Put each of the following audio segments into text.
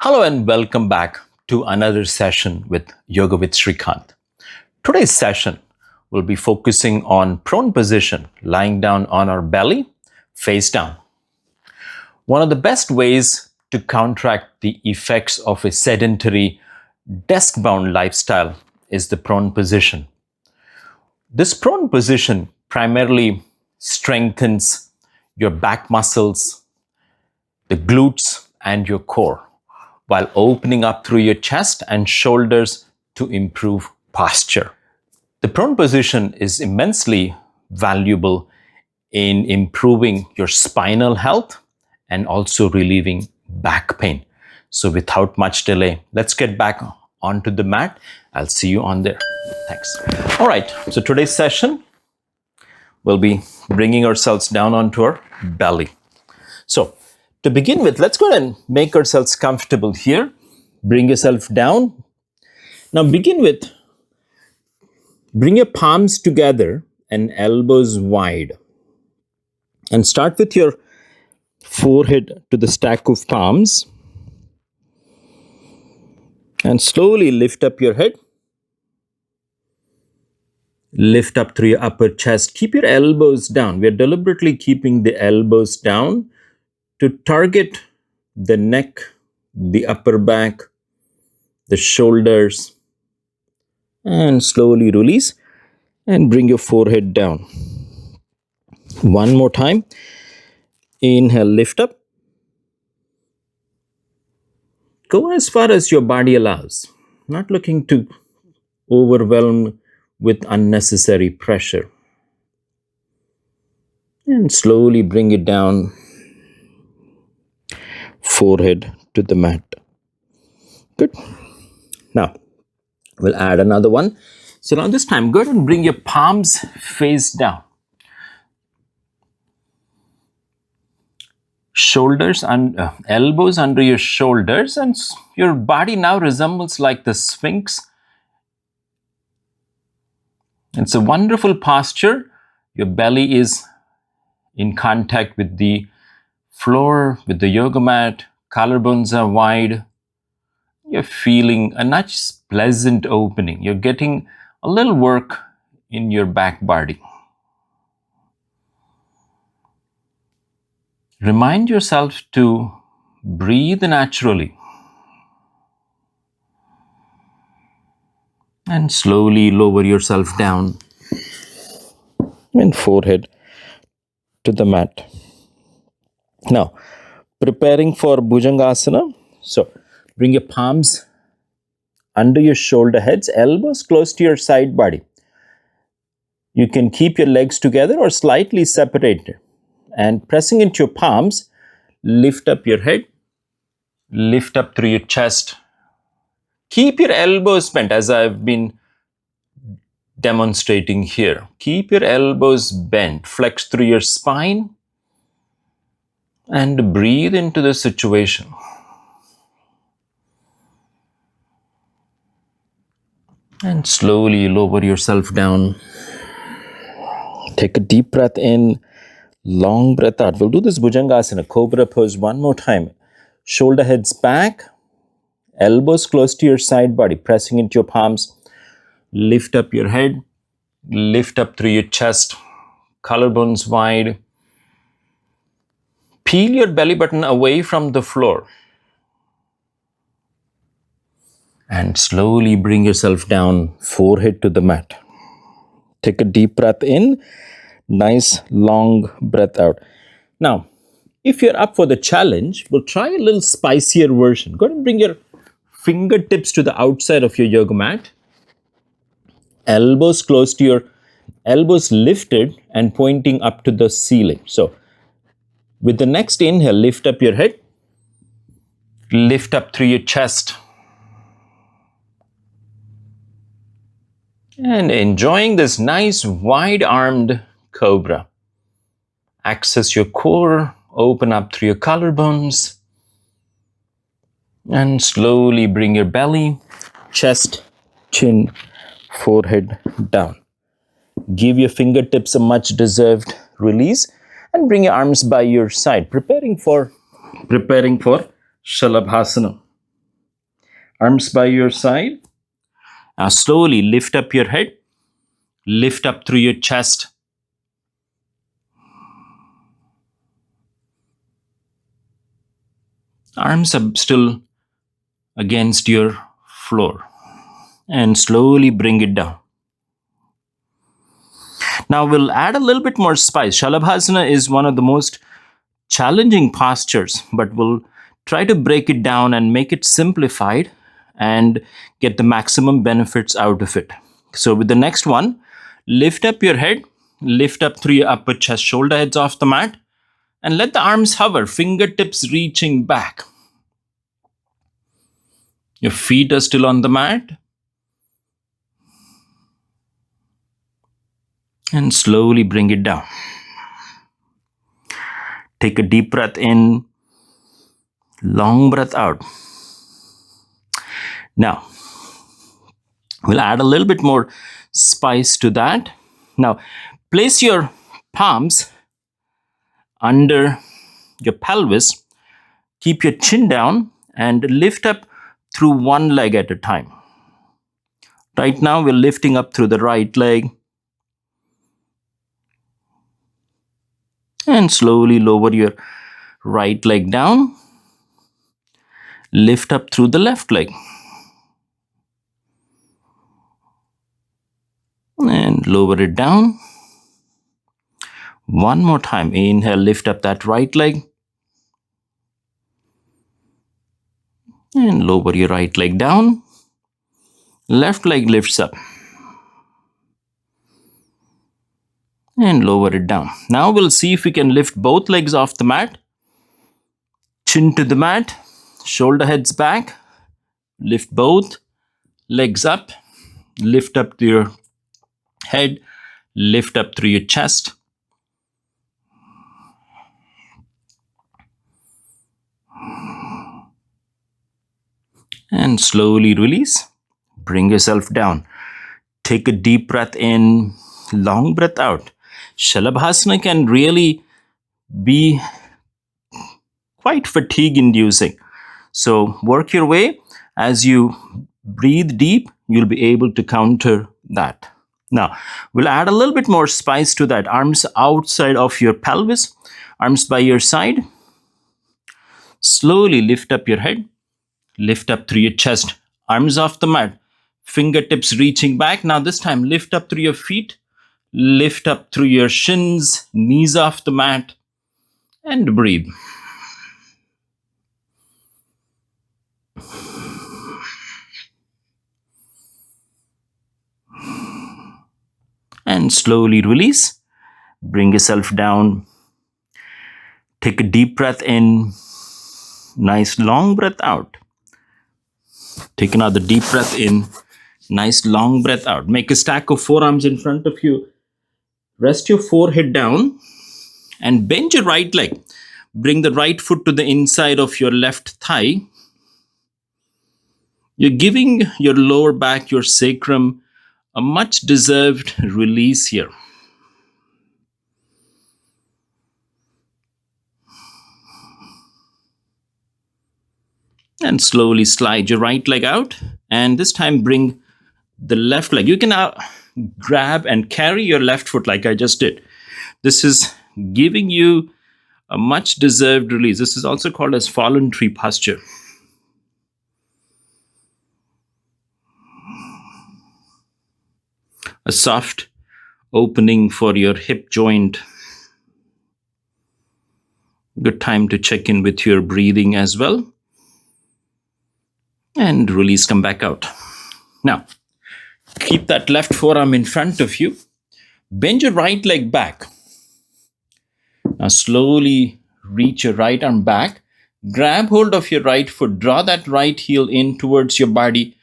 Hello and welcome back to another session with Yoga with Srikanth. Today's session will be focusing on prone position, lying down on our belly, face down. One of the best ways to counteract the effects of a sedentary, desk-bound lifestyle is the prone position. This prone position primarily strengthens your back muscles, the glutes, and your core, while opening up through your chest and shoulders to improve posture. The prone position is immensely valuable in improving your spinal health and also relieving back pain. So without much delay, let's get back onto the mat. I'll see you on there. Thanks. All right, so today's session, we'll be bringing ourselves down onto our belly. So to begin with, let's go ahead and make ourselves comfortable here. Bring yourself down. Now begin with, bring your palms together and elbows wide. And start with your forehead to the stack of palms. And slowly lift up your head. Lift up through your upper chest. Keep your elbows down. We're deliberately keeping the elbows down to target the neck, the upper back, the shoulders, and slowly release and bring your forehead down. One more time. Inhale, lift up. Go as far as your body allows, not looking to overwhelm with unnecessary pressure. And slowly bring it down. Forehead to the mat. Good. Now, we'll add another one. So now this time, go ahead and bring your palms face down. Shoulders and elbows under your shoulders, and your body now resembles like the Sphinx. It's a wonderful posture. Your belly is in contact with the floor, with the yoga mat, collarbones are wide. You're feeling a nice pleasant opening. You're getting a little work in your back body. Remind yourself to breathe naturally. And slowly lower yourself down. And forehead to the mat. Now, preparing for Bhujangasana. So, bring your palms under your shoulder heads, elbows close to your side body. You can keep your legs together or slightly separated. And pressing into your palms, lift up your head, lift up through your chest. Keep your elbows bent as I've been demonstrating here. Keep your elbows bent, flex through your spine. And breathe into the situation. And slowly lower yourself down. Take a deep breath in, long breath out. We'll do this Bhujangasana, Cobra Pose one more time. Shoulder heads back, elbows close to your side body, pressing into your palms. Lift up your head, lift up through your chest, collarbones wide. Peel your belly button away from the floor. And slowly bring yourself down, forehead to the mat. Take a deep breath in, nice long breath out. Now, if you're up for the challenge, we'll try a little spicier version. Go ahead and bring your fingertips to the outside of your yoga mat. Elbows close to your, elbows lifted and pointing up to the ceiling. So, with the next inhale, lift up your head, lift up through your chest, and enjoying this nice wide-armed cobra. Access your core, open up through your collarbones, and slowly bring your belly, chest, chin, forehead down. Give your fingertips a much-deserved release. And bring your arms by your side, preparing for Shalabhasana. Arms by your side. Now slowly lift up your head. Lift up through your chest. Arms are still against your floor. And slowly bring it down. Now we'll add a little bit more spice. Shalabhasana is one of the most challenging postures, but we'll try to break it down and make it simplified and get the maximum benefits out of it. So with the next one, lift up your head, lift up through your upper chest, shoulder heads off the mat, and let the arms hover, fingertips reaching back. Your feet are still on the mat. And slowly bring it down. Take a deep breath in, long breath out. Now, we'll add a little bit more spice to that. Now, place your palms under your pelvis, keep your chin down, and lift up through one leg at a time. Right now, we're lifting up through the right leg. And slowly lower your right leg down. Lift up through the left leg. And lower it down. One more time. Inhale, lift up that right leg. And lower your right leg down. Left leg lifts up. And lower it down. Now we'll see if we can lift both legs off the mat. Chin to the mat. Shoulder heads back. Lift both legs up. Lift up to your head. Lift up through your chest. And slowly release. Bring yourself down. Take a deep breath in, long breath out. Shalabhasana can really be quite fatigue inducing. So work your way. As you breathe deep, you'll be able to counter that. Now, we'll add a little bit more spice to that. Arms outside of your pelvis, arms by your side. Slowly lift up your head, lift up through your chest, arms off the mat, fingertips reaching back. Now this time, lift up through your feet, lift up through your shins, knees off the mat, and breathe. And slowly release. Bring yourself down. Take a deep breath in. Nice long breath out. Take another deep breath in. Nice long breath out. Make a stack of forearms in front of you. Rest your forehead down and bend your right leg. Bring the right foot to the inside of your left thigh. You're giving your lower back, your sacrum, a much deserved release here. And slowly slide your right leg out. And this time bring the left leg. You can now grab and carry your left foot like I just did. This is giving you a much deserved release. This is also called as fallen tree posture. A soft opening for your hip joint. Good time to check in with your breathing as well. And release, come back out. Now, keep that left forearm in front of you. Bend your right leg back. Now slowly reach your right arm back. Grab hold of your right foot. Draw that right heel in towards your body.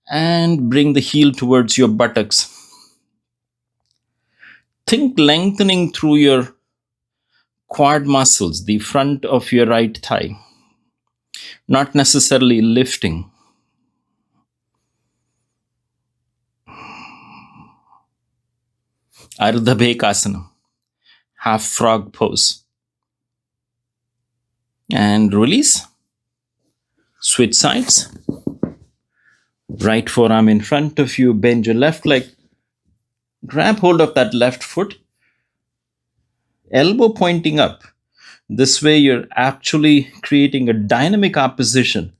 And bring the heel towards your buttocks. Think lengthening through your quad muscles, the front of your right thigh. Not necessarily lifting. Ardha Bhekasana, half frog pose. And release. Switch sides. Right forearm in front of you, bend your left leg, grab hold of that left foot, elbow pointing up. This way you're actually creating a dynamic opposition.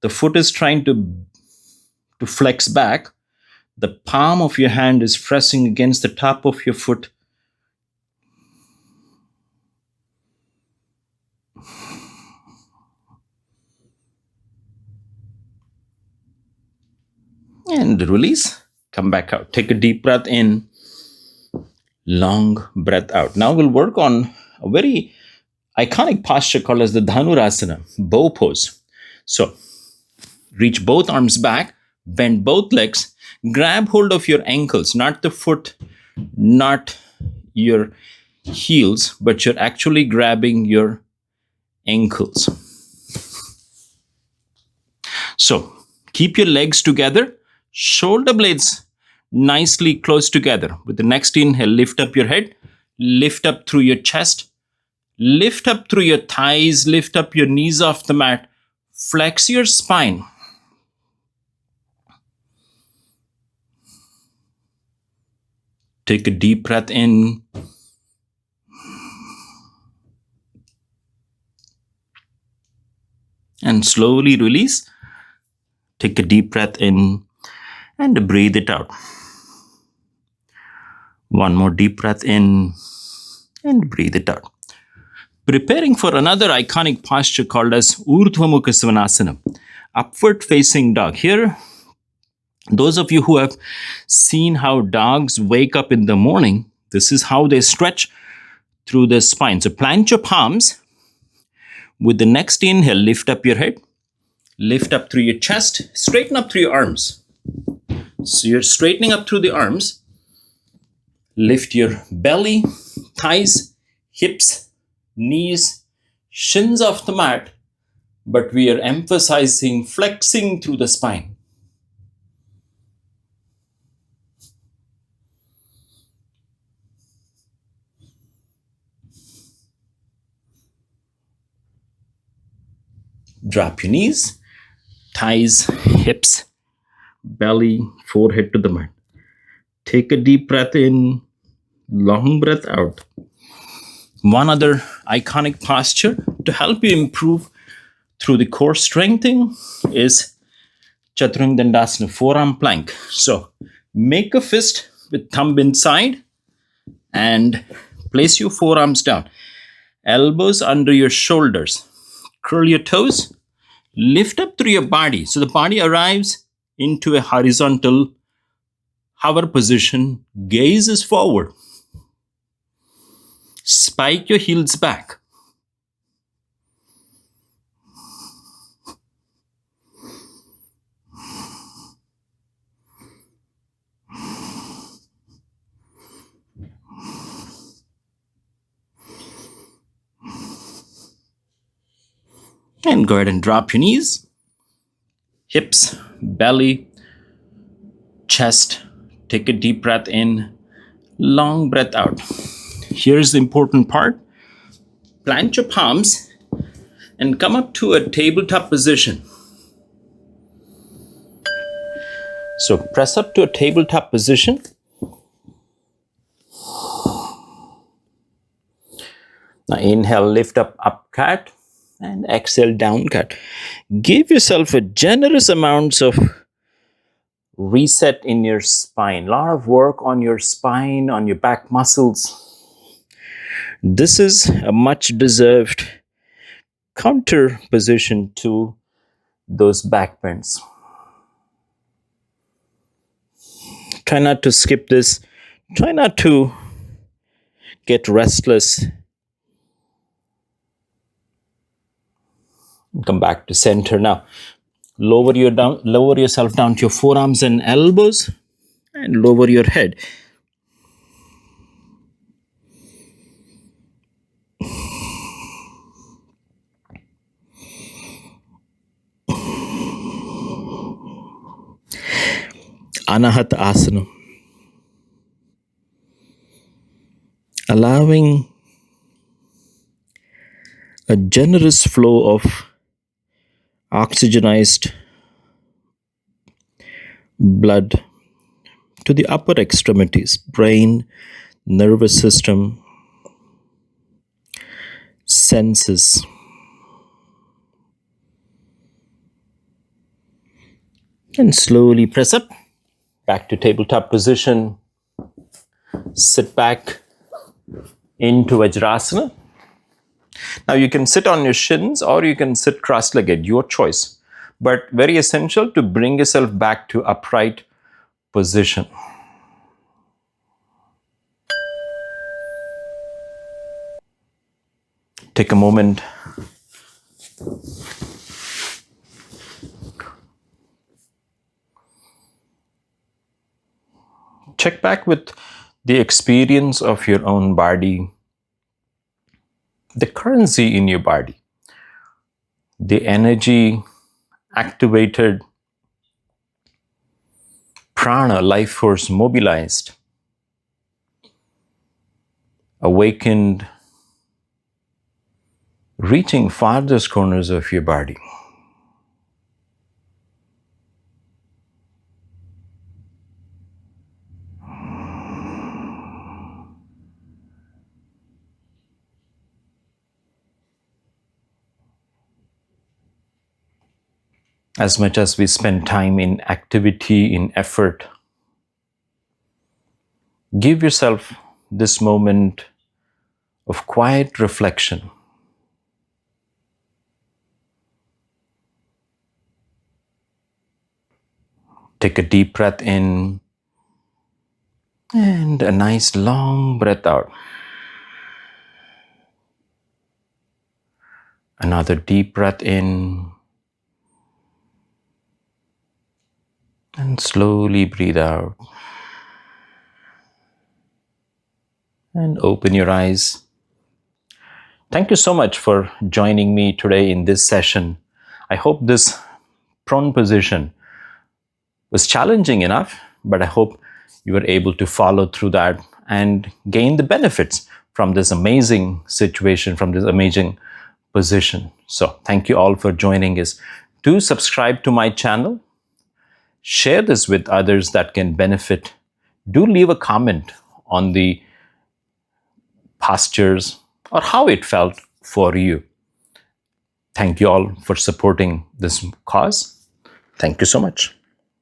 The foot is trying to flex back. The palm of your hand is pressing against the top of your foot. And release. Come back out. Take a deep breath in. Long breath out. Now we'll work on a very iconic posture called as the Dhanurasana, bow pose. So reach both arms back, bend both legs, grab hold of your ankles, not the foot, not your heels, but you're actually grabbing your ankles. So keep your legs together, shoulder blades nicely close together. With the next inhale, lift up your head, lift up through your chest, lift up through your thighs, lift up your knees off the mat, flex your spine. Take a deep breath in. And slowly release. Take a deep breath in and breathe it out. One more deep breath in and breathe it out. Preparing for another iconic posture called as Urdhva Mukha Svanasana, upward facing dog. Here, those of you who have seen how dogs wake up in the morning, this is how they stretch through the spine. So plant your palms. With the next inhale, lift up your head, lift up through your chest, straighten up through your arms. So you're straightening up through the arms. Lift your belly, thighs, hips, knees, shins off the mat, but we are emphasizing flexing through the spine. Drop your knees, thighs, hips, belly, forehead to the mat. Take a deep breath in, long breath out. One other iconic posture to help you improve through the core strengthening is Chaturanga Dandasana, forearm plank. So make a fist with thumb inside and place your forearms down. Elbows under your shoulders. Curl your toes. Lift up through your body. So the body arrives into a horizontal hover position. Gaze is forward. Spike your heels back. And go ahead and drop your knees, hips, belly, chest. Take a deep breath in, long breath out. Here's the important part. Plant your palms and come up to a tabletop position. So press up to a tabletop position. Now inhale, lift up cat, and exhale, down cat. Give yourself a generous amounts of reset in your spine. A lot of work on your spine, on your back muscles. This is a much deserved counter position to those backbends. Try not to skip this. Try not to get restless. Come back to center now. Lower yourself down to your forearms and elbows and lower your head. Anahata Asana. Allowing a generous flow of oxygenized blood to the upper extremities, brain, nervous system, senses. And slowly press up, back to tabletop position. Sit back into Vajrasana. Now you can sit on your shins or you can sit cross-legged, your choice. But very essential to bring yourself back to upright position. Take a moment. Check back with the experience of your own body, the currency in your body, the energy activated, prana, life force mobilized, awakened, reaching farthest corners of your body. As much as we spend time in activity, in effort, give yourself this moment of quiet reflection. Take a deep breath in and a nice long breath out. Another deep breath in and slowly breathe out. And open your eyes. Thank you so much for joining me today in this session. I hope this prone position was challenging enough, but I hope you were able to follow through that and gain the benefits from this amazing situation, from this amazing position. So thank you all for joining us. Do subscribe to my channel. Share this with others that can benefit. Do leave a comment on the postures or how it felt for you. Thank you all for supporting this cause. Thank you so much.